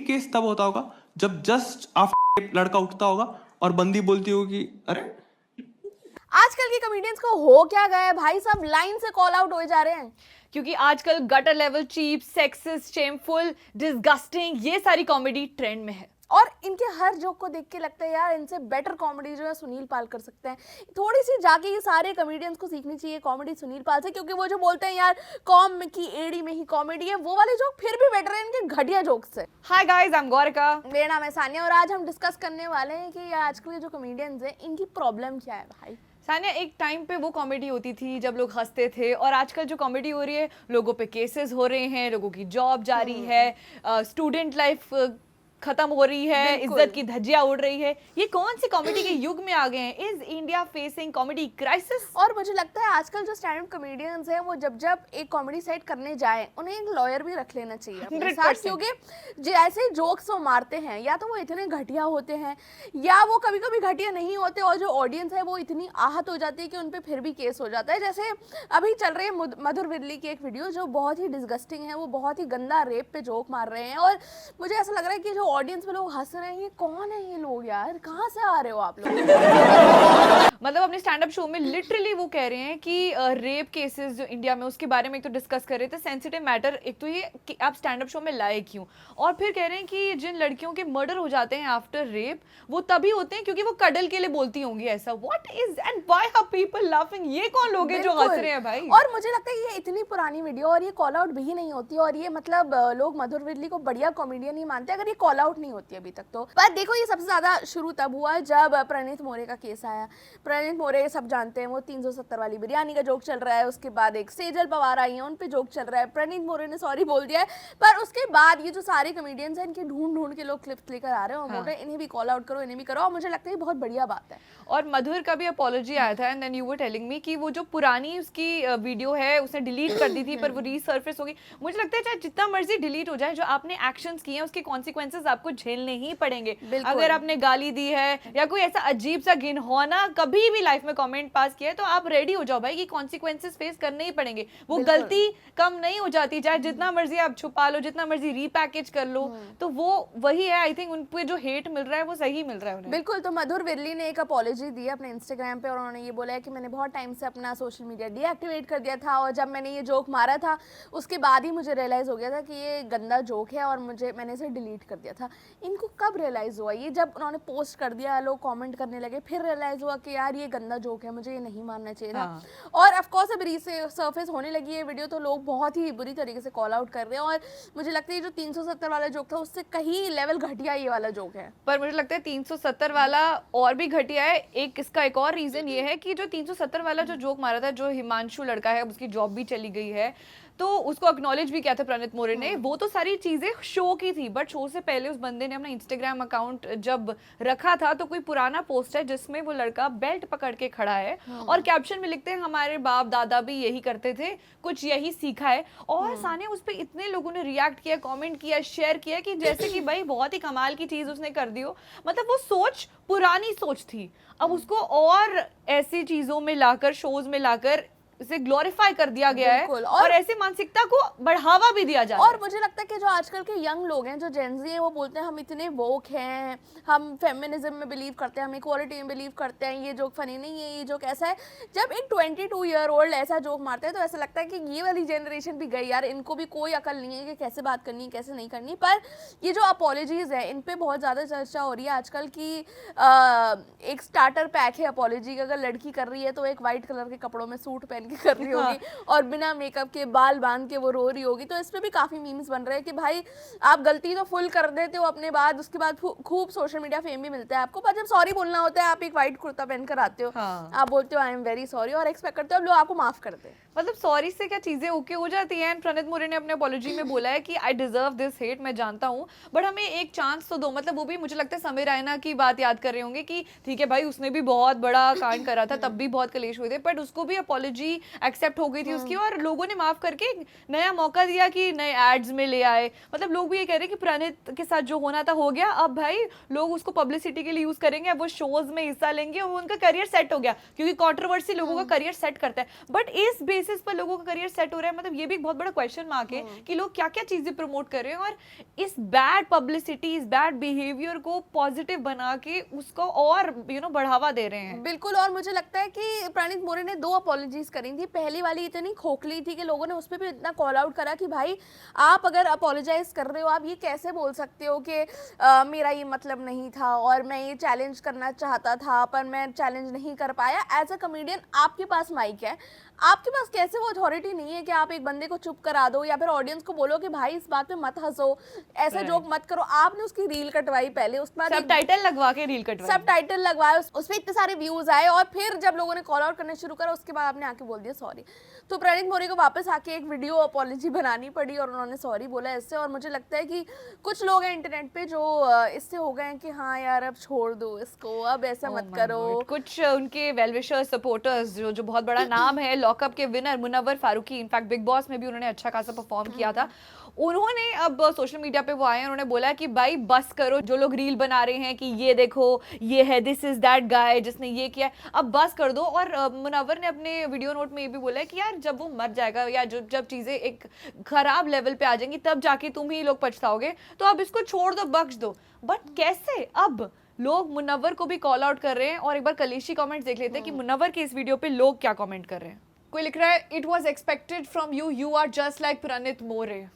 Case तब होता होगा जब जस्ट आफ्टर लड़का उठता होगा और बंदी बोलती होगी अरे आजकल के कॉमेडियंस को हो क्या गया है भाई, सब लाइन से कॉल आउट हो जा रहे हैं। क्योंकि आजकल gutter level, cheap, sexist, shameful, disgusting ये सारी कॉमेडी ट्रेंड में है। और इनके हर जोक को देख के लगता है यार इनसे बेटर कॉमेडी जो है सुनील पाल कर सकते हैं। थोड़ी सी जाके ये सारे कॉमेडियंस को सीखनी चाहिए कॉमेडी सुनील पाल से, क्योंकि वो जो बोलते हैं यार कॉम की एड़ी में ही कॉमेडी है, वो वाले जोक फिर भी बेटर है इनके घटिया जोक से। Hi guys, I am Gaurika. मेरा नाम है सानिया और आज हम डिस्कस करने वाले हैं कि आजकल के जो कॉमेडियंस हैं इनकी प्रॉब्लम क्या है भाई। सानिया, एक टाइम पे वो कॉमेडी होती थी जब लोग हंसते थे, और आजकल जो कॉमेडी हो रही है लोगों पे केसेस हो रहे हैं, लोगों की जॉब जा रही है, स्टूडेंट लाइफ खत्म हो रही है, इज्जत की धज्जियां उड़ रही है। ये कौन सी कॉमेडी के युग में आ गए हैं? Is India facing comedy crisis? और मुझे लगता है आजकल जो स्टैंड अप कॉमेडियंस हैं वो जब जब एक कॉमेडी सेट करने जाए उन्हें एक लॉयर भी रख लेना चाहिए अपने साथ, क्योंकि जैसे जोक्स वो मारते हैं या तो वो इतने घटिया होते हैं या वो कभी कभी घटिया नहीं होते, और जो ऑडियंस है वो इतनी आहत हो जाती है कि उन पर फिर भी केस हो जाता है। जैसे अभी चल रही है मधुर विरली की एक वीडियो जो बहुत ही डिस्गस्टिंग है, वो बहुत ही गंदा रेप पे जोक मार रहे हैं, और मुझे ऐसा लग रहा है कि जो ऑडियंस में लोग हंस रहे हैं ये कौन है ये लोग यार, कहाँ से आ रहे हो आप लोग? मतलब अपने स्टैंड अप शो में लिटरली वो कह रहे हैं कि रेप केसेस जो इंडिया में, उसके बारे में एक तो डिस्कस कर रहे थे, सेंसिटिव मैटर, एक तो ये कि आप स्टैंड अप शो में लाए क्यों, और फिर कह रहे हैं कि जिन लड़कियों के मर्डर हो जाते हैं आफ्टर रेप वो तभी होते हैं क्योंकि वो कडल के लिए बोलती होंगी ऐसा। What is and why are people laughing? ये कौन लोग हैं जो हंस रहे हैं भाई? और मुझे लगता है ये इतनी पुरानी वीडियो और ये कॉल आउट भी नहीं होती, और ये मतलब लोग मधुर विरली को बढ़िया कॉमेडियन ही मानते हैं अगर ये कॉल आउट नहीं होती अभी तक तो। पर देखो ये सबसे ज्यादा शुरू तब हुआ जब प्रणीत मोरे का केस आया। प्रणीत मोरे सब जानते हैं, वो 370 वाली बिरयानी का जोक चल रहा है, उसके बाद एक सेजल पवार आई है उन पे जोक चल रहा है, प्रणीत मोरे ने सॉरी बोल दिया है, पर उसके बाद ये जो सारे कॉमेडियंस हैं इनके ढूंढ ढूंढ के लोग क्लिप्स लेकर आ रहे हैं और बोल रहे हैं इन्हें भी कॉल आउट करो, इन्हें भी करो, और मुझे लगता है ये बहुत बढ़िया बात है। और मधुर का भी अपॉलॉजी आया था, and then you were telling me कि वो जो पुरानी उसकी वीडियो है उसने डिलीट कर दी थी पर वो रीसर्फेस होगी। मुझे लगता है चाहे जितना मर्जी डिलीट हो जाए, जो आपने एक्शंस किए हैं उसके कॉन्सिक्वेंसेस आपको झेलने ही पड़ेंगे। अगर आपने गाली दी है या कोई ऐसा अजीब सा घिनौना कभी भी लाइफ में कमेंट पास किया है तो आप रेडी हो जाओ भाई कि कॉन्सिक्वेंसेस फेस करने ही पड़ेंगे। वो गलती कम नहीं हो जाती, चाहे जितना मर्जी आप छुपा लो, जितना मर्जी रीपैकेज कर लो, तो वो वही है। आई थिंक उन पे जो हेट मिल रहा है वो सही मिल रहा है उन्हें। बिल्कुल। तो मधुर विरली ने एक अपॉलॉजी दी अपने इंस्टाग्राम पे और उन्होंने ये बोला है कि मैंने बहुत टाइम से अपना सोशल मीडिया डीएक्टिवेट कर दिया था, और जब मैंने ये जोक मारा था उसके बाद ही मुझे रियलाइज हो गया था कि ये गंदा जोक है और मैंने इसे डिलीट कर दिया था। इनको कब रियलाइज हुआ? ये जब उन्होंने पोस्ट कर दिया, लोग कमेंट करने लगे, फिर रियलाइज हुआ कि यार ये गंदा जोक है, मुझे ये नहीं मानना चाहिए था। और ऑफ कोर्स अब रीसर्फेस होने लगी है वीडियो तो लोग बहुत ही बुरी तरीके से कॉल आउट कर रहे हैं, और मुझे लगता है जो 370 वाला जोक था उससे कहीं लेवल घटिया ये वाला जोक है। पर मुझे लगता है 370 वाला और भी घटिया है। इसका एक और रीजन ये है कि जो 370 वाला जो जोक मारा था, जो हिमांशु लड़का है, उसकी जॉब भी चली गई है, तो उसको एक्नॉलेज भी किया था प्रणीत मोरे ने। वो तो सारी चीजें शो की थी, बट शो से पहले उस बंदे ने अपना इंस्टाग्राम अकाउंट जब रखा था तो कोई पुराना पोस्ट है जिसमें वो लड़का बेल्ट पकड़ के खड़ा है और कैप्शन में लिखते हैं हमारे बाप दादा भी यही करते थे, कुछ यही सीखा है। और साने उस पर इतने लोगों ने रिएक्ट किया, कमेंट किया, शेयर किया कि जैसे कि भाई बहुत ही कमाल की चीज उसने कर दी हो। मतलब वो सोच पुरानी सोच थी, अब उसको और ऐसी चीजों में लाकर, शोज में लाकर इसे ग्लोरीफाई कर दिया गया है और ऐसी मानसिकता को बढ़ावा भी दिया जाता है। और मुझे लगता है कि जो आजकल के यंग लोग हैं, जो जेनजी हैं, वो बोलते हैं हम इतने वोक हैं, हम फेमिनिज्म में बिलीव करते हैं, हम इक्वालिटी में बिलीव करते हैं, ये जोक फनी नहीं है, ये जोक ऐसा है। जब एक 22 ईयर ओल्ड ऐसा जोक मारते हैं तो ऐसा लगता है कि ये वाली जनरेशन भी गई यार, इनको भी कोई अकल नहीं है कि कैसे बात करनी है, कैसे नहीं करनी। पर ये जो अपॉलॉजीज है इन पर बहुत ज़्यादा चर्चा हो रही है आजकल की। एक स्टार्टर पैक है अपॉलॉजी का, अगर लड़की कर रही है तो एक वाइट कलर के कपड़ों में सूट पहन के कर रही होगी और बिना मेकअप के बाल बांध के वो रो रही होगी। तो इस पे भी काफी मीम्स बन रहे हैं कि भाई आप गलती तो फुल कर देते हो अपने बाद, उसके बाद खूब सोशल मीडिया फेम भी मिलता है आपको, पर जब सॉरी बोलना होता है आप एक वाइट कुर्ता पहनकर आते हो, आप बोलते हो आई एम वेरी सॉरी और एक्सपेक्ट करते हो अब लोग आपको माफ कर दे। मतलब सॉरी से क्या चीजें ओके हो जाती हैं। प्रणीत मोरे ने अपने अपॉलॉजी में बोला है कि आई डिजर्व दिस हेट, मैं जानता हूँ बट हमें एक चांस तो दो। मतलब वो भी मुझे लगता है समीर रायना की बात याद कर रहे होंगे कि ठीक है भाई उसने भी बहुत बड़ा कांड करा था, तब भी बहुत कलेश हुए थे, बट उसको भी अपॉलॉजी गलती एक्सेप्ट हो गई थी उसकी और लोगों ने माफ करके एक नया मौका दिया कि नए एड्स में ले आए। मतलब लोग भी ये कह रहे हैं कि प्रणीत के साथ जो होना था हो गया, अब भाई लोग उसको पब्लिसिटी के लिए यूज करेंगे, अब वो शोज में हिस्सा लेंगे और उनका करियर सेट हो गया, क्योंकि कंट्रोवर्सी लोगों का करियर सेट करता है। बट इस बेसिस पर लोगों का करियर सेट हो रहा है, मतलब ये भी एक बहुत बड़ा क्वेश्चन मार्क है कि लोग क्या क्या चीजें प्रमोट कर रहे हैं और इस बैड पब्लिसिटी, इस बैड बिहेवियर को पॉजिटिव बना के उसको और बढ़ावा दे रहे हैं। बिल्कुल। और मुझे लगता है कि प्रणीत मोरे ने 2 अपॉलॉजीज करी थी। पहली वाली इतनी खोखली थी कि लोगों ने उस पर भी इतना कॉल आउट करा कि भाई आप अगर अपोलोजाइज कर रहे हो, आप ये कैसे बोल सकते हो कि मेरा ये मतलब नहीं था और मैं ये चैलेंज करना चाहता था पर मैं चैलेंज नहीं कर पाया। एज अ कॉमेडियन आपके पास माइक है, आपके पास कैसे वो अथॉरिटी नहीं है कि आप एक बंदे को चुप करा दो या फिर ऑडियंस को बोलो कि भाई इस बात पे मत हंसो, ऐसा जोक मत करो। आपने उसकी रील कटवाई पहले, उसके बाद सबटाइटल लगवा के रील कटवाई, सबटाइटल लगवाए, उस पे इतने सारे व्यूज आए और फिर जब लोगों ने कॉल आउट करना शुरू करा उसके बाद आपने आके बोल दिया सॉरी। तो प्रणीत मोरे को वापस आके एक वीडियो अपॉलॉजी बनानी पड़ी और उन्होंने सॉरी बोला इससे। और मुझे लगता है कि कुछ लोग हैं इंटरनेट पे जो इससे हो गए हैं कि हाँ यार अब छोड़ दो इसको, अब ऐसा मत करो। कुछ उनके वेलविशर सपोर्टर्स जो बहुत बड़ा नाम है, लॉकअप के winner Munawar Faruqui, in fact Bigg Boss में भी उन्होंने अच्छा खासा परफॉर्म किया था, उन्होंने अब सोशल मीडिया पे वो आए हैं, उन्होंने बोला कि भाई बस करो, जो लोग रील बना रहे हैं कि ये देखो ये है, दिस इज दैट गाय जिसने ये किया, अब बस कर दो। और मुनव्वर ने अपने वीडियो नोट में ये भी बोला है कि यार जब वो मर जाएगा या जब चीजें एक खराब लेवल पे आ जाएंगी तब जाके तुम ही लोग पछताओगे, तो अब इसको छोड़ दो, बख्श दो। बट कैसे? अब लोग मुनव्वर को भी कॉल आउट कर रहे हैं और एक बार कलेशी कमेंट्स देख लेते हैं कि मुनव्वर के इस वीडियो पे लोग क्या कमेंट कर रहे हैं। कोई लिख रहा है it was expected from you, you are just like Praneet More.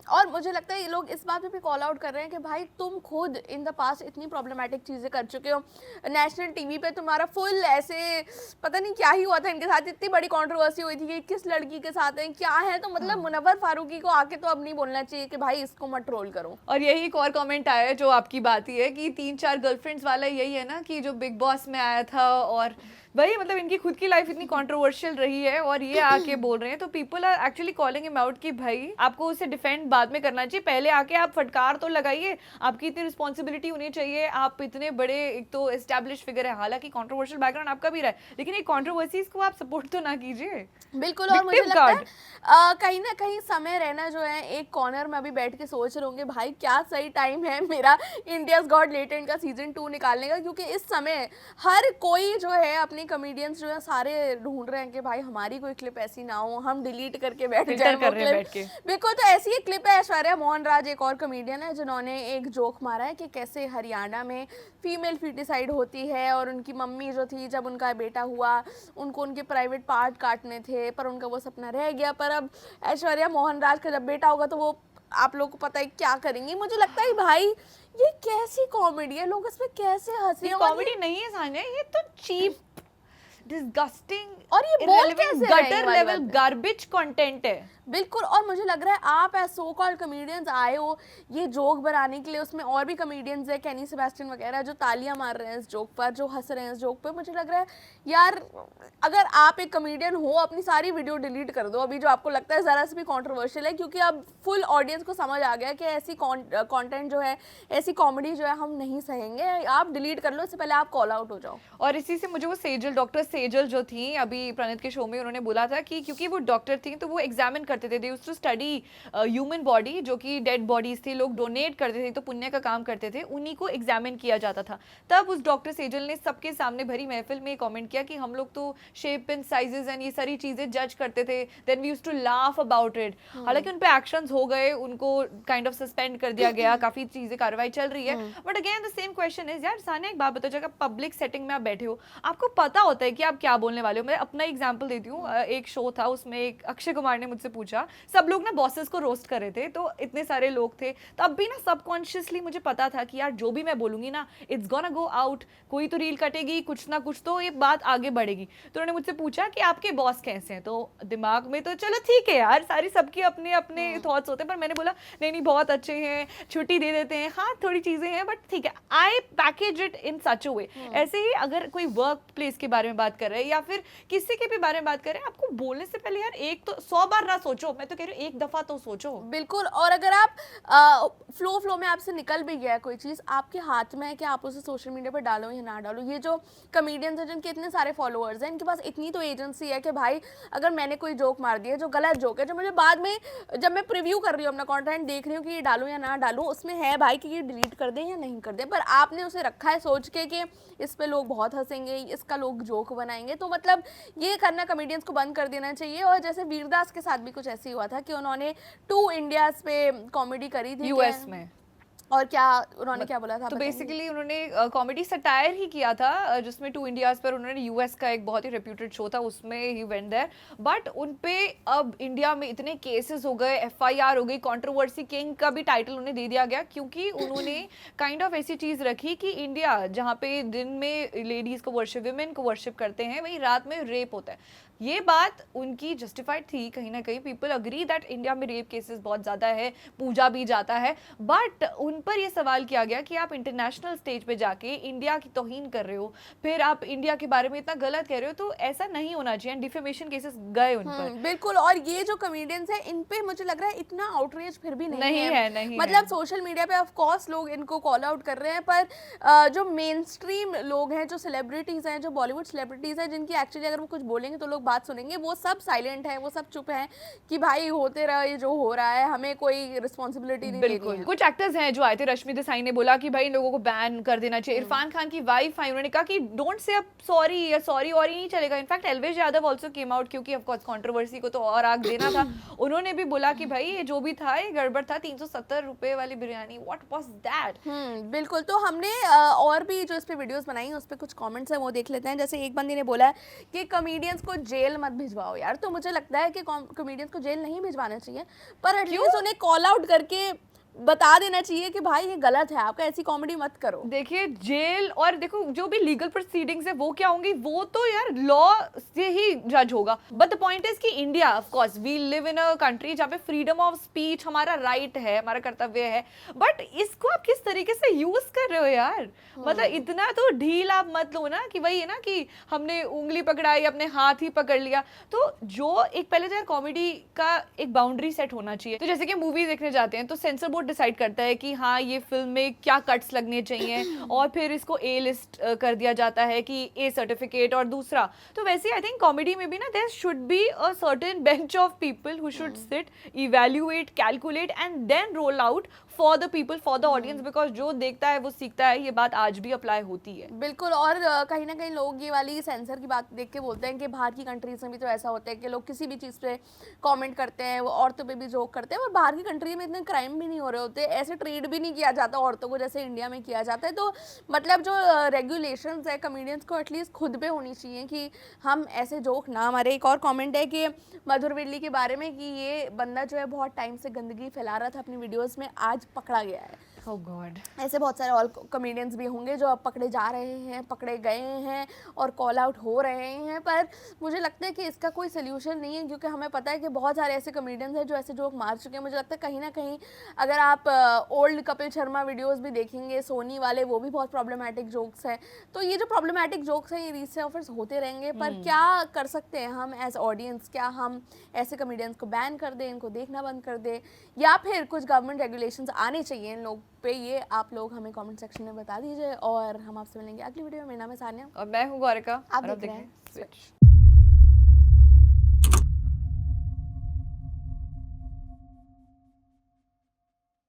और मुझे लगता है ये लोग इस बात पे भी कॉल आउट कर रहे हैं कि भाई तुम खुद इन द पास्ट इतनी प्रॉब्लमेटिक चीजें कर चुके हो, नेशनल टीवी पे तुम्हारा फुल ऐसे पता नहीं क्या ही हुआ था इनके साथ, इतनी बड़ी कंट्रोवर्सी हुई थी कि किस लड़की के साथ है क्या है। तो मतलब मुनव्वर फारूकी को आके तो अब नहीं बोलना चाहिए कि भाई इसको मत ट्रोल करो। और यही एक और कमेंट आया है जो आपकी बात ही है कि 3-4 गर्लफ्रेंड्स वाला यही है ना कि जो बिग बॉस में आया था और वही मतलब इनकी खुद की लाइफ इतनी कंट्रोवर्शियल रही है और ये आके बोल रहे हैं, तो people are actually calling him out कि भाई आपको उसे डिफेंड बाद में करना चाहिए, पहले आके आप फटकार तो लगाइए, आपकी इतनी रिस्पॉन्सिबिलिटी होनी चाहिए, आप इतने बड़े एक तो एस्टैब्लिश फिगर है, हालांकि कंट्रोवर्शियल बैकग्राउंड आपका भी रहा है, लेकिन ये कंट्रोवर्सीज को आप सपोर्ट तो ना कीजिए। बिल्कुल। और मुझे लगता है कहीं ना कहीं समय रहना जो है एक कॉर्नर में अभी बैठ के सोच रहे होंगे भाई क्या सही टाइम है मेरा इंडियाज गॉट लेटेंट का सीजन 2 निकालने का, क्योंकि इस समय हर कोई जो है अपने कॉमेडियंस जो है सारे ढूंढ रहे हैं कि भाई हमारी कोई क्लिप ऐसी ना हो हम डिलीट करके बैठ जाए वो क्लिप। बिल्कुल। तो ऐसी एक क्लिप है, ऐश्वर्या मोहन राज एक और कॉमेडियन है जिन्होंने एक जोक मारा है कि कैसे हरियाणा में फीमेल फीटिसाइड होती है और उनकी मम्मी जो थी जब उनका बेटा हुआ उनको उनके प्राइवेट पार्ट काटने थे पर उनका वो सपना रह गया। पर अब ऐश्वर्या मोहन राज का जब बेटा होगा तो वो आप लोग को पता है क्या करेंगी। मुझे लगता है भाई ये कैसी कॉमेडी है, लोग इसमें कैसे हंसे। कॉमेडी नहीं है सान्या, ये तो चीप डिस्गस्टिंग और ये बोल कैसे गटर लेवल गार्बेज कंटेंट है। बिल्कुल। और मुझे लग रहा है आप एज सो कॉल्ड कॉमेडियंस आए हो ये जोक बनाने के लिए, उसमें और भी कॉमेडियंस है केनी सेबेस्टियन वगैरह जो तालियां मार रहे हैं इस जोक पर, जो हंस रहे हैं इस जोक पर। मुझे लग रहा है यार अगर आप एक कॉमेडियन हो अपनी सारी वीडियो डिलीट कर दो अभी जो आपको लगता है ज़रा से भी कॉन्ट्रोवर्शियल है, क्योंकि अब फुल ऑडियंस को समझ आ गया कि ऐसी कॉन्टेंट जो है ऐसी कॉमेडी जो है हम नहीं सहेंगे, आप डिलीट कर लो, इससे पहले आप कॉल आउट हो जाओ। और इसी से मुझे वो सेजल, डॉक्टर सेजल जो थी अभी प्रणीत के शो में, उन्होंने बोला था कि क्योंकि वो डॉक्टर थी तो वो एग्जामिन करते थे, they used to study human body, जो कि डेड बॉडीज थी, लोग डोनेट करते थे तो पुण्य का काम करते थे, उन्हीं को एग्जामिन किया जाता था। तब उस डॉक्टर सेजल ने सबके सामने भरी महफिल में कमेंट किया कि हम लोग तो शेप एंड साइजेस एंड ये सारी चीजें जज करते थे, then we used to laugh about it. हालांकि उन पे एक्शंस हो गए, उनको काइंड ऑफ सस्पेंड कर दिया गया, काफी चीजें कार्रवाई चल रही है। But again the same question is यार सान्या एक बात बताओ, जब पब्लिक सेटिंग में आप बैठे हो आपको पता होता है कि आप क्या बोलने वाले हो। मैं अपना एग्जांपल देती हूँ, एक शो था उसमें एक अक्षय कुमार ने मुझसे पूछा, सब लोग ना बॉसेस को रोस्ट कर रहे थे तो इतने सारे लोग थे, तब भी ना सबकॉन्शियसली मुझे पता था कि यार जो भी मैं बोलूंगी ना इट्स गोना गो आउट, कोई तो रील कटेगी, कुछ ना कुछ तो ये बात आगे बढ़ेगी। तो उन्होंने मुझसे पूछा कि आपके बॉस कैसे हैं, तो दिमाग में तो चलो ठीक है यार सारी सबकी अपने अपने थॉट्स होते हैं, पर मैंने बोला नहीं नहीं बहुत अच्छे हैं, छुट्टी दे देते हैं, हाँ थोड़ी चीजें हैं बट ठीक है, आई पैकेज इट इन सच अ वे। ऐसे ही अगर कोई वर्क प्लेस के बारे में बात कर रहे हैं या फिर किसी के भी बारे में बात कर रहे हैं, आपको बोलने से पहले यार एक तो 100 बार ना सोचो सोचो, मैं तो कह रही हूँ एक दफा तो सोचो। बिल्कुल। और अगर आप फ्लो में आपसे निकल भी गया कोई चीज़, आपके हाथ में है कि आप उसे सोशल मीडिया पर डालो या ना डालो। ये जो कमेडियंस हैं जिनके इतने सारे फॉलोअर्स हैं, इनके पास इतनी तो एजेंसी है कि भाई अगर मैंने कोई जोक मार दिया जो गलत जोक है, जो मुझे बाद में जब मैं प्रीव्यू कर रही हूँ अपना कंटेंट देख रही हूँ कि ये डालूं या ना डालूं, उसमें है भाई कि ये डिलीट कर दें या नहीं कर दें, पर आपने उसे रखा है सोच के कि इस पे लोग बहुत हंसेंगे, इसका लोग जोक बनाएंगे, तो मतलब ये करना कमेडियंस को बंद कर देना चाहिए। और जैसे वीरदास के साथ भी कुछ ऐसे ही हुआ था कि उन्होंने 2 इंडियाज पे कॉमेडी करी थी यूएस में, और क्या उन्होंने क्या बोला था तो बताइए? बेसिकली उन्होंने कॉमेडी सटायर ही किया था, जिसमें 2 इंडियाज पर उन्होंने यूएस का एक बहुत ही रेप्यूटेड शो था, उसमें ही वेंट देयर। बट उन पे अब इंडिया में इतने केसेस हो गए, एफआईआर हो गई, कंट्रोवर्सी किंग का भी टाइटल उन्हें दे दिया गया, क्योंकि उन्होंने काइंड ऑफ ऐसी चीज रखी कि इंडिया जहाँ पे दिन में लेडीज को वर्शिप, विमेन को वर्शिप करते हैं, वहीं रात में रेप होता है। ये बात उनकी जस्टिफाइड थी कहीं ना कहीं, पीपल अग्री दैट इंडिया में रेप केसेस बहुत ज़्यादा है, पूजा भी जाता है, बट उन पर ये सवाल किया गया कि आप इंटरनेशनल स्टेज पे जाके इंडिया की तौहीन कर रहे हो, फिर आप इंडिया के बारे में इतना गलत कह रहे हो, तो ऐसा नहीं होना चाहिए। डिफेमेशन केसेस गए उन पर। बिल्कुल। और ये जो कमेडियंस है इन पे मुझे लग रहा है इतना आउटरीच फिर भी नहीं है। नहीं मतलब है। सोशल मीडिया पे ऑफ कोर्स लोग इनको कॉल आउट कर रहे हैं, पर जो मेन स्ट्रीम लोग हैं, जो सेलिब्रिटीज हैं, जो बॉलीवुड सेलिब्रिटीज हैं, जिनकी एक्चुअली अगर वो कुछ बोलेंगे तो लोग बात सुनेंगे, वो सब साइलेंट है, वो सब चुप हैं कि भाई होते रहे जो हो रहा है, हमें कोई रिस्पॉन्सिबिलिटी नहीं लेनी बिल्कुल। है। कुछ एक्टर्स हैं जो आए थे, रश्मि देसाई ने बोला कि भाई इन लोगों को बैन कर देना चाहिए। इरफान खान की वाइफ आई, उन्होंने कहा कि डोंट से अब सॉरी, या सॉरी और ही नहीं चलेगा। In fact Alves Yadav also came out, क्योंकि ऑफ कोर्स कंट्रोवर्सी को तो और आग देना था। उन्होंने भी बोला कि भाई ये जो भी था ये गड़बड़ था। 370 रुपए वाली बिरयानी, व्हाट वाज दैट। बिल्कुल। तो हमने और भी जो इस पे वीडियोस बनाई उस पे कुछ कमेंट्स हैं वो देख लेते हैं। जैसे एक बंदी ने बोला है कि कमेडियंस को जेल मत भिजवाओ यार, तो मुझे लगता है कि कमेडियंस को जेल नहीं भिजवाना चाहिए, पर एटलीस्ट उन्हें कॉल आउट करके बता देना चाहिए कि भाई ये गलत है, आपका ऐसी कॉमेडी मत करो। देखिए जेल और देखो जो भी लीगल प्रोसीडिंग्स है वो क्या होंगी, वो तो यार लॉ से ही जज होगा। बट द पॉइंट इज कि India, of course we live in a country जहाँ पे फ्रीडम ऑफ स्पीच हमारा राइट है, हमारा कर्तव्य है, बट इसको आप किस तरीके से यूज कर रहे हो यार। मतलब इतना तो ढील आप मत लो ना कि वही है ना कि हमने उंगली पकड़ाई, अपने हाथ ही पकड़ लिया। तो जो एक पहले तो यार कॉमेडी का एक बाउंड्री सेट होना चाहिए। तो जैसे कि मूवी देखने जाते हैं तो सेंसर बोर्ड डिसाइड करता है कि हाँ ये फिल्म में क्या कट्स लगने चाहिए, और फिर इसको ए लिस्ट कर दिया जाता है कि ए सर्टिफिकेट। और दूसरा तो वैसे आई थिंक कॉमेडी में भी ना there should be a certain bench of people who should sit, evaluate, calculate and then roll out for the people, for the audience, because जो देखता है वो सीखता है। ये बात आज भी अप्लाई होती है। बिल्कुल। और कहीं ना कहीं लोग ये वाली सेंसर की बात देख के बोलते हैं कि बाहर की कंट्रीज में भी तो ऐसा होता है कि लोग किसी भी चीज़ पे कमेंट करते हैं, वो औरतों पे भी जोक करते हैं, और बाहर की कंट्री में इतने क्राइम भी नहीं हो रहे होते, ऐसे ट्रीट भी नहीं किया जाता औरतों को जैसे इंडिया में किया जाता है। तो मतलब जो रेगुलेशंस है कमेडियंस को एटलीस्ट खुद पे होनी चाहिए कि हम ऐसे जोक ना मारे। एक और कमेंट है कि मधुर विल्ली के बारे में कि ये बंदा जो है बहुत टाइम से गंदगी फैला रहा था अपनी वीडियोस में, आज पकड़ा गया है। Oh God. ऐसे बहुत सारे और कमेडियंस भी होंगे जो अब पकड़े जा रहे हैं, पकड़े गए हैं और कॉल आउट हो रहे हैं, पर मुझे लगता है कि इसका कोई सोल्यूशन नहीं है, क्योंकि हमें पता है कि बहुत सारे ऐसे कमेडियंस हैं जो ऐसे जोक मार चुके हैं। मुझे लगता है कहीं ना कहीं अगर आप ओल्ड कपिल शर्मा वीडियोस भी देखेंगे, सोनी वाले, वो भी बहुत प्रॉब्लमेटिक जोक्स हैं। तो ये जो प्रॉब्लमेटिक जोक्स हैं ये रीसर्फर्स होते रहेंगे, पर क्या कर सकते हैं हम एज ऑडियंस? क्या हम ऐसे कमेडियंस को बैन कर दें, इनको देखना बंद कर दें, या फिर कुछ गवर्नमेंट रेगुलेशंस आने चाहिए इन लोग पे? ये आप लोग हमें कमेंट सेक्शन में बता दीजिए, और हम आपसे मिलेंगे अगली वीडियो में। मेरा नाम है सानिया और मैं हूँ गौरिका, आप और देख रहे हैं स्विच।